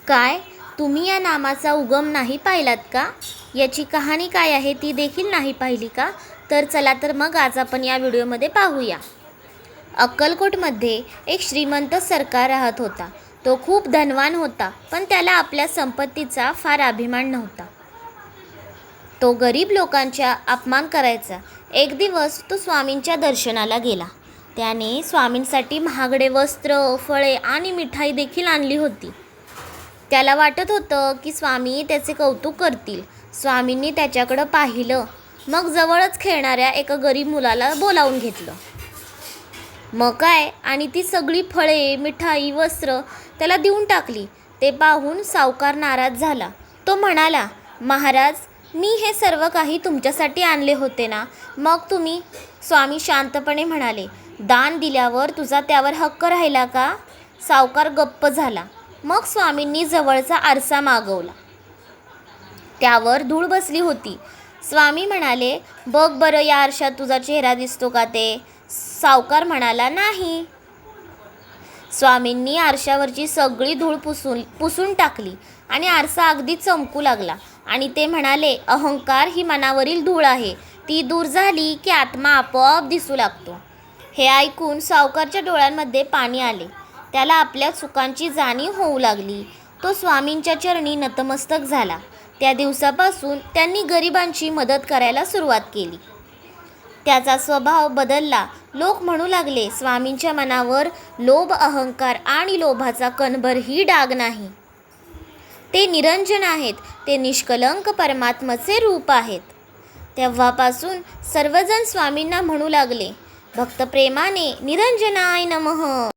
काय तुम्ही या नामाचा उगम नाही पाहिलात का? याची कहाणी काय आहे ती देखील नाही पाहिली का? तर चला तर मग आज आपण या व्हिडिओमध्ये पाहूया. अक्कलकोटमध्ये एक श्रीमंत सरकार राहत होता. तो खूप धनवान होता, पण त्याला आपल्या संपत्तीचा फार अभिमान नव्हता. तो गरीब लोकांचा अपमान करायचा. एक दिवस तो स्वामींच्या दर्शनाला गेला. त्याने स्वामींसाठी महागडे वस्त्र, फळे आणि मिठाई देखील आणली होती. त्याला वाटत होतं की स्वामी त्याचे कौतुक करतील. स्वामींनी त्याच्याकडं पाहिलं, मग जवळच खेळणाऱ्या एका गरीब मुलाला बोलावून घेतलं. मग काय, आणि ती सगळी फळे, मिठाई, वस्त्र त्याला देऊन टाकली. ते पाहून सावकार नाराज झाला. तो म्हणाला, महाराज, मी हे सर्व काही तुमच्यासाठी आणले होते ना? मग तुम्ही? स्वामी शांतपणे म्हणाले, दान दिल्यावर तुझा त्यावर हक्क राहिला का? सावकार गप्प झाला. मग स्वामींनी जवळचा आरसा मागवला. त्यावर धूळ बसली होती. स्वामी म्हणाले, बघ बरं या आरशात तुझा चेहरा दिसतो का ते? सावकार म्हणाला, नाही. स्वामींनी आरशावरची सगळी धूळ पुसून टाकली आणि आरसा अगदी चमकू लागला. आणि ते म्हणाले, अहंकार ही मनावरील धूळ आहे. ती दूर झाली की आत्मा आपोआप दिसू लागतो. हे ऐकून सावकारच्या डोळ्यांमध्ये पाणी आले. त्याला आपल्या चुकांची जाणीव होऊ लागली. तो स्वामींच्या चरणी नतमस्तक झाला. त्या दिवसापासून त्यांनी गरिबांची मदत करायला सुरुवात केली. त्याचा स्वभाव बदलला. लोक म्हणू लागले, स्वामींच्या मनावर लोभ, अहंकार आणि लोभाचा कणभरही डाग नाही. ते निरंजन आहेत. ते निष्कलंक परमात्म्याचे रूप आहेत. तेव्हापासून सर्वजण स्वामींना म्हणू लागले, भक्त प्रेमाने निरंजनाय नमः.